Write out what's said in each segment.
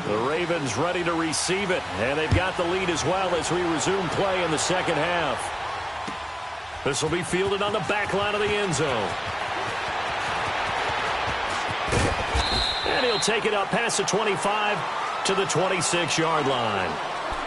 The Ravens ready to receive it, and they've got the lead as well as we resume play in the second half. This will be fielded on the back line of the end zone. And he'll take it up past the 25 to the 26-yard line.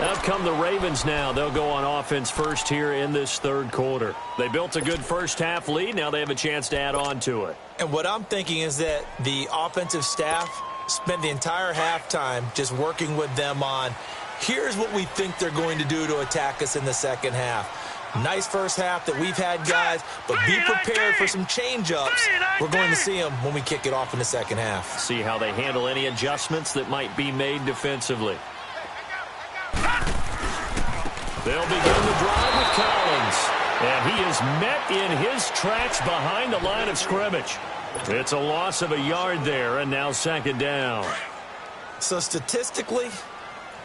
Out come the Ravens now. They'll go on offense first here in this third quarter. They built a good first-half lead. Now they have a chance to add on to it. And what I'm thinking is that the offensive staff spent the entire halftime just working with them on, here's what we think they're going to do to attack us in the second half. Nice first half that we've had, guys, but be prepared for some change-ups. We're going to see them when we kick it off in the second half. See how they handle any adjustments that might be made defensively. They'll begin the drive with Collins. And he is met in his tracks behind the line of scrimmage. It's a loss of a yard there, and now second down. So statistically,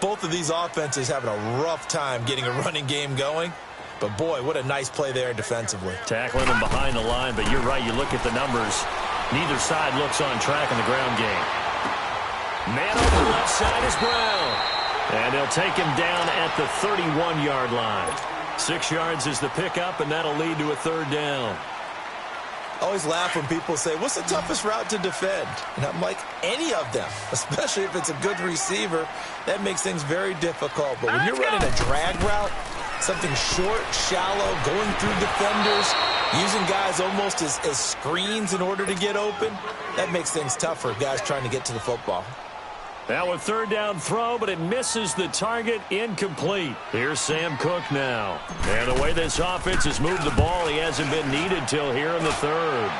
both of these offenses having a rough time getting a running game going. But, boy, what a nice play there defensively. Tackling them behind the line, but you're right. You look at the numbers. Neither side looks on track in the ground game. Man over the left side is Brown. And they'll take him down at the 31-yard line. 6 yards is the pickup, and that'll lead to a third down. I always laugh when people say, what's the toughest route to defend? And I'm like, any of them, especially if it's a good receiver. That makes things very difficult. But when you're running a drag route, something short, shallow, going through defenders, using guys almost as screens in order to get open, that makes things tough for guys trying to get to the football. Now a third down throw, but it misses the target, incomplete. Here's Sam Cook now. And the way this offense has moved the ball, he hasn't been needed till here in the third.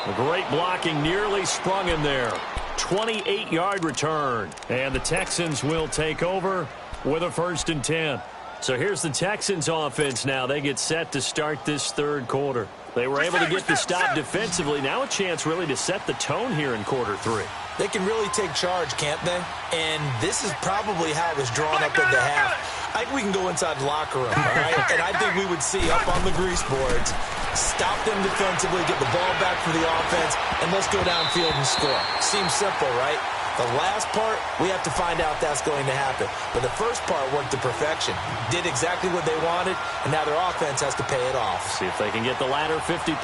A great blocking, nearly sprung in there. 28-yard return. And the Texans will take over with a 1st and 10. So here's the Texans offense now. They get set to start this third quarter. They were able to get the stop defensively. Now a chance really to set the tone here in quarter 3. They can really take charge, can't they? And this is probably how it was drawn up at the half. I think we can go inside the locker room, all right? And I think we would see up on the grease boards, stop them defensively, get the ball back for the offense, and let's go downfield and score. Seems simple, right? The last part, we have to find out that's going to happen. But the first part worked to perfection. Did exactly what they wanted, and now their offense has to pay it off. See if they can get the latter 50%.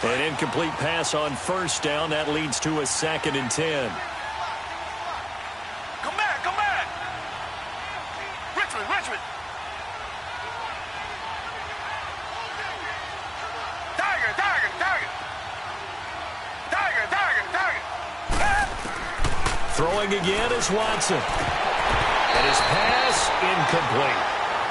An incomplete pass on first down. That leads to a 2nd and 10. Come back. Richmond. Throwing again is Watson. And his pass incomplete.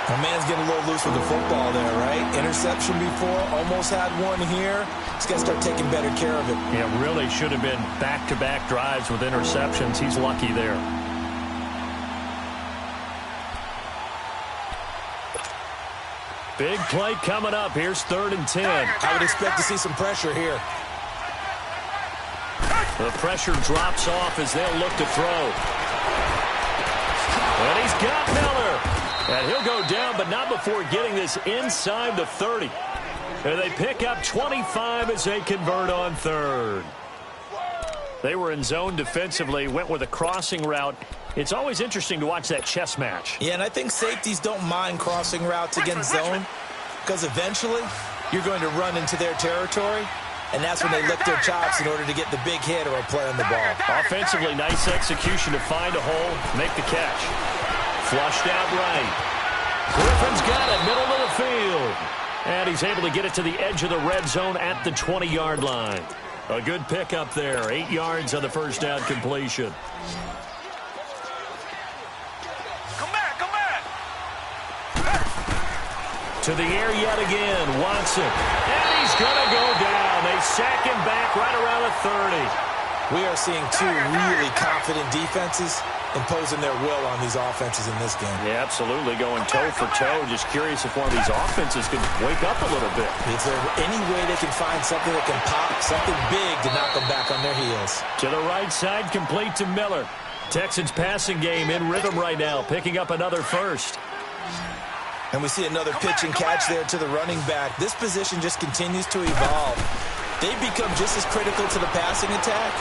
My man's getting a little loose with the football there, right? Interception before, almost had one here. He's got to start taking better care of it. Yeah, really should have been back-to-back drives with interceptions. He's lucky there. Big play coming up. Here's 3rd and 10. I would expect to see some pressure here. The pressure drops off as they'll look to throw. And he's got Miller. And he'll go down, but not before getting this inside the 30. And they pick up 25 as they convert on 3rd. They were in zone defensively, went with a crossing route. It's always interesting to watch that chess match. Yeah, and I think safeties don't mind crossing routes against zone because eventually you're going to run into their territory, and that's when they lick their chops in order to get the big hit or a play on the ball. Offensively, nice execution to find a hole, make the catch. Flushed out right. Griffin's got it, middle of the field. And he's able to get it to the edge of the red zone at the 20-yard line. A good pickup there, 8 yards on the first down completion. Come back. To the air yet again, Watson. And he's going to go down. They sack him back right around the 30. We are seeing two really confident defenses imposing their will on these offenses in this game. Yeah, absolutely, going toe for toe. Just curious if one of these offenses can wake up a little bit. Is there any way they can find something that can pop, something big to knock them back on their heels? To the right side, complete to Miller. Texans passing game in rhythm right now, picking up another first. And we see another pitch and catch there to the running back. This position just continues to evolve. They've become just as critical to the passing attack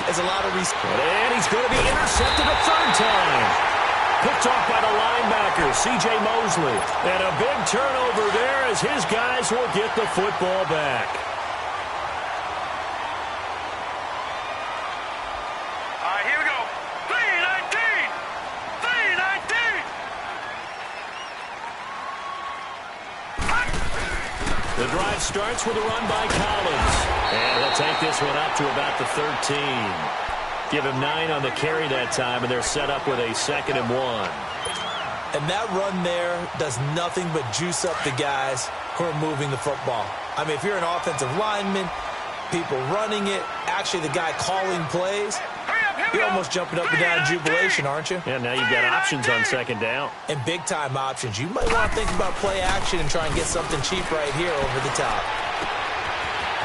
as a lot of and he's going to be intercepted a third time. Picked off by the linebacker, C.J. Mosley. And a big turnover there as his guys will get the football back. All right, here we go. 3-19. 3-19. The drive starts with a run by Collins. And he'll take this one up to about the 13. Give him 9 on the carry that time, and they're set up with a 2nd and 1. And that run there does nothing but juice up the guys who are moving the football. I mean, if you're an offensive lineman, people running it, actually the guy calling plays, you're almost jumping up and down in jubilation, aren't you? Yeah, now you've got options on 2nd down. And big-time options. You might want to think about play action and try and get something cheap right here over the top.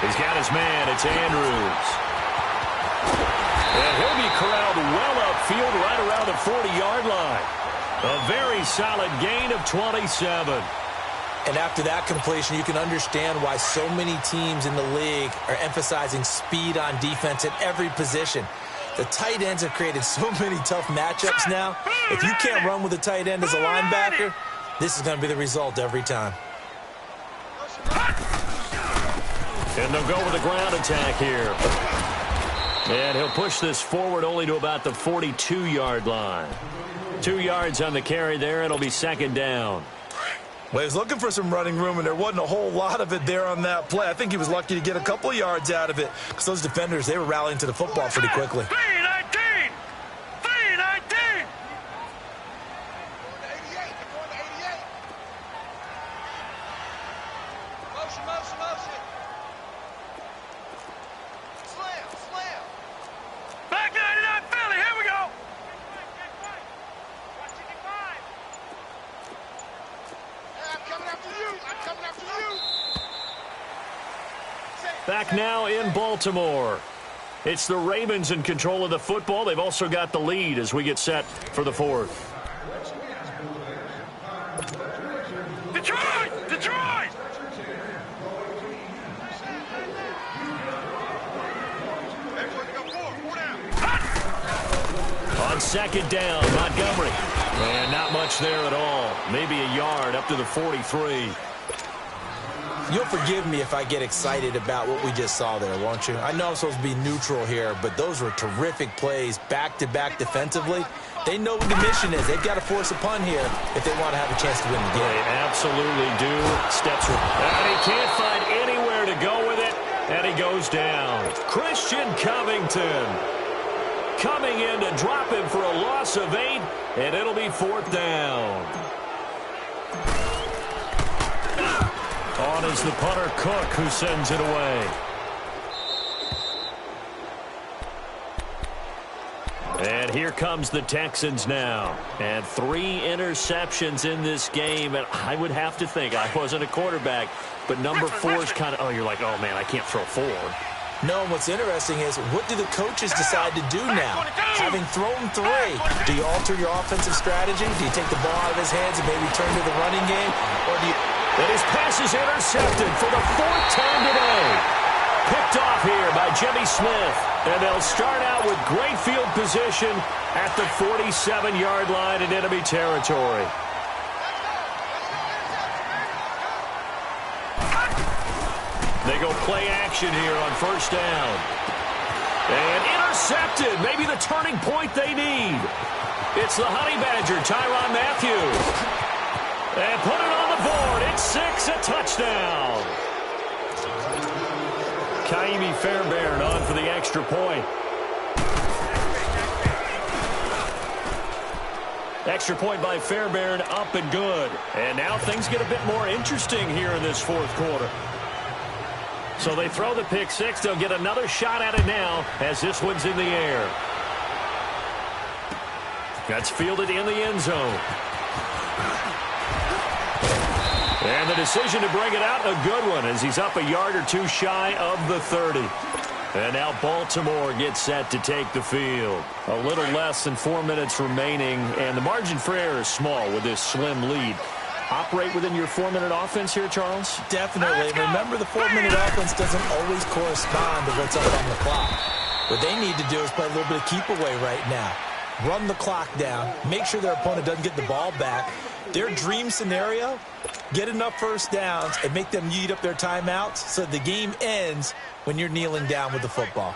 He's got his man. It's Andrews. And he'll be corralled well upfield right around the 40-yard line. A very solid gain of 27. And after that completion, you can understand why so many teams in the league are emphasizing speed on defense at every position. The tight ends have created so many tough matchups now. If you can't run with a tight end as a linebacker, this is going to be the result every time. And they'll go with the ground attack here. And he'll push this forward only to about the 42-yard line. 2 yards on the carry there. It'll be 2nd down. Well, he was looking for some running room, and there wasn't a whole lot of it there on that play. I think he was lucky to get a couple of yards out of it because those defenders, they were rallying to the football pretty quickly. 3-19. 3-19. Motion. Slam. Back 99 Philly. Here we go. I'm coming after you. Back now in Baltimore. It's the Ravens in control of the football. They've also got the lead as we get set for the 4th. Detroit! On 2nd down, Montgomery. And not much there at all. Maybe a yard up to the 43. You'll forgive me if I get excited about what we just saw there, won't you? I know I'm supposed to be neutral here, but those were terrific plays back-to-back defensively. They know what the mission is. They've got to force a punt here if they want to have a chance to win the game. They absolutely do. Steps with, and he can't find anywhere to go with it, and he goes down. Christian Covington coming in to drop him for a loss of 8, and it'll be 4th down. On is the punter Cook, who sends it away. And here comes the Texans now. And 3 interceptions in this game. And I would have to think, I wasn't a quarterback, but number 4 is kind of, oh, you're like, oh, man, I can't throw 4. No, and what's interesting is, what do the coaches decide to do now? Having thrown 3, do you alter your offensive strategy? Do you take the ball out of his hands and maybe turn to the running game? Or do you... And his pass is intercepted for the 4th time today. Picked off here by Jimmy Smith. And they'll start out with great field position at the 47-yard line in enemy territory. They go play action here on 1st down. And intercepted. Maybe the turning point they need. It's the Honey Badger, Tyrann Mathieu. And put it on the board. It's 6, a touchdown. Kaimi Fairbairn on for the extra point. Extra point by Fairbairn, up and good. And now things get a bit more interesting here in this 4th quarter. So they throw the pick six. They'll get another shot at it now as this one's in the air. That's fielded in the end zone. And the decision to bring it out, a good one, as he's up a yard or two shy of the 30. And now Baltimore gets set to take the field. A little less than 4 minutes remaining, and the margin for error is small with this slim lead. Operate within your 4-minute offense here, Charles? Definitely. Remember, the 4-minute offense doesn't always correspond to what's up on the clock. What they need to do is play a little bit of keep away right now. Run the clock down. Make sure their opponent doesn't get the ball back. Their dream scenario, get enough first downs and make them eat up their timeouts so the game ends when you're kneeling down with the football.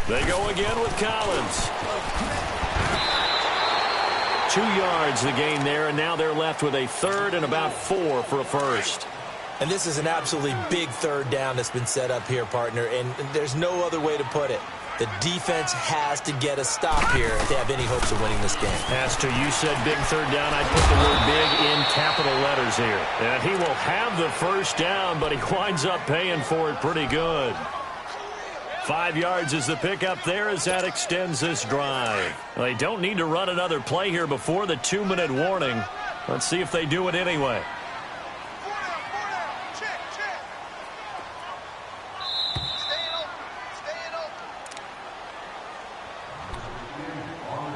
They go again with Collins. 2 yards the gain there, and now they're left with a 3rd and about 4 for a first. And this is an absolutely big 3rd down that's been set up here, partner, and there's no other way to put it. The defense has to get a stop here if they have any hopes of winning this game. Pastor, you said big 3rd down. I'd put the word big in capital letters here. And he will have the first down, but he winds up paying for it pretty good. 5 yards is the pickup there as that extends this drive. They don't need to run another play here before the 2-minute warning. Let's see if they do it anyway.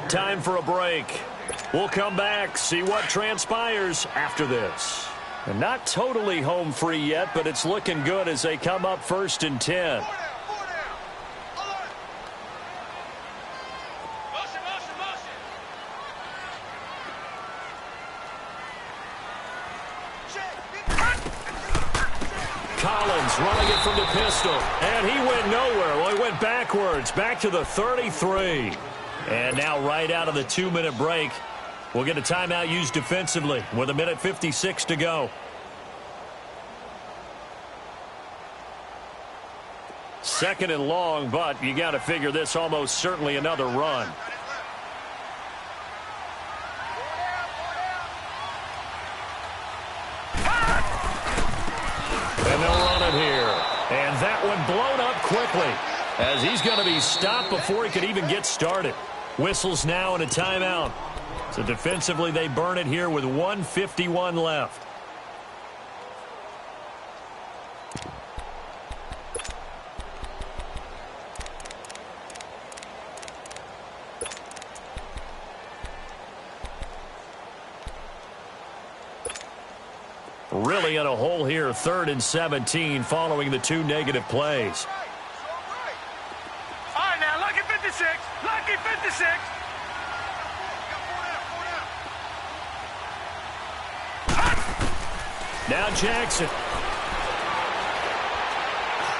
Time for a break. We'll come back, see what transpires after this. And not totally home free yet, but it's looking good as they come up 1st and 10. Collins running it from the pistol, and he went nowhere. Well, he went backwards, back to the 33. And now right out of the 2-minute break, we'll get a timeout used defensively with 1:56 to go. Second and long, but you got to figure this almost certainly another run. And they'll run it here. And that one blown up quickly as he's going to be stopped before he could even get started. Whistles now and a timeout. So defensively they burn it here with 1:51 left. Really in a hole here, 3rd and 17 following the 2 negative plays. All right, now, lucky 56. Lucky 56. Now Jackson.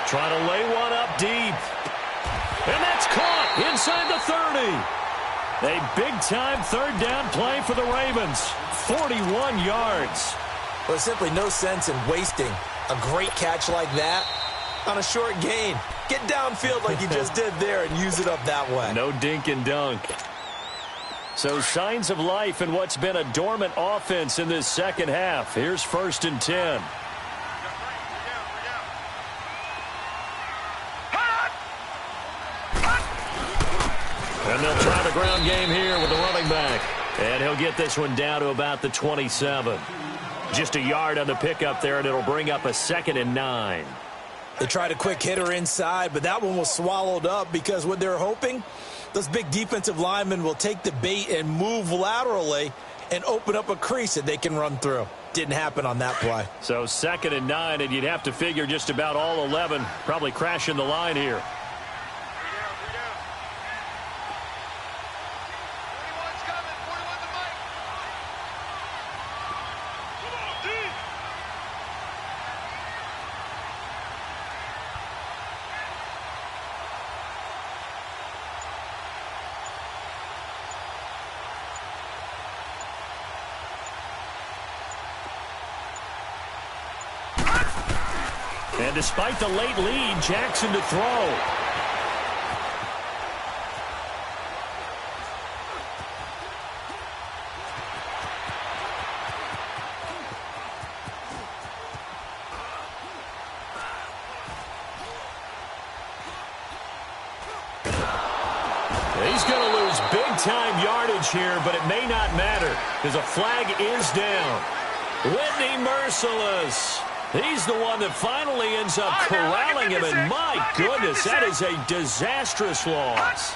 Trying to lay one up deep. And that's caught inside the 30. A big-time 3rd down play for the Ravens. 41 yards. Well, there's simply no sense in wasting a great catch like that on a short gain. Get downfield like you just did there and use it up that way. No dink and dunk. So signs of life in what's been a dormant offense in this second half. Here's 1st and 10. And they'll try the ground game here with the running back. And he'll get this one down to about the 27. Just a yard on the pickup there, and it'll bring up a 2nd and 9. They tried a quick hitter inside, but that one was swallowed up because what they're hoping, those big defensive linemen will take the bait and move laterally and open up a crease that they can run through. Didn't happen on that play. So 2nd and 9, and you'd have to figure just about all 11 probably crashing the line here. And despite the late lead, Jackson to throw. He's going to lose big-time yardage here, but it may not matter because a flag is down. Whitney Merciless. He's the one that finally ends up corralling him, and my goodness, that is a disastrous loss.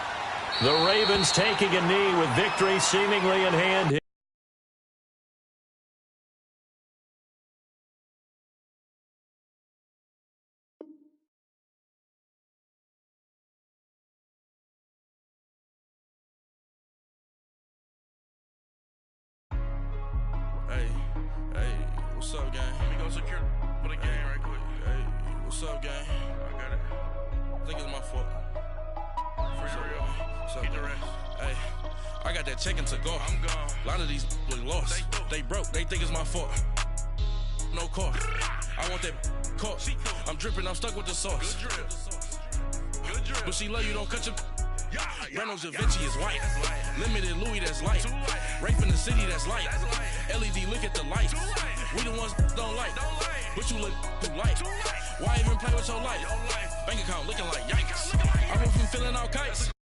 The Ravens taking a knee with victory seemingly in hand. Hey, what's up, gang? Let me go secure for the game right quick. Hey, what's up, gang? I got it. I think it's my fault. For real. Get the rest. Hey, I got that check-in to go. I'm gone. A lot of these was lost. They broke. They think it's my fault. No car. I want that caught. I'm dripping. I'm stuck with the sauce. Good drip. But she love you. Don't cut your... Reynolds Da Vinci is white. Limited Louis, that's light. Rape in the city, that's light. LED, look at the lights. We the ones don't like. But you look too light. Why even play with your life? Bank account looking like yikes. I went from filling out kites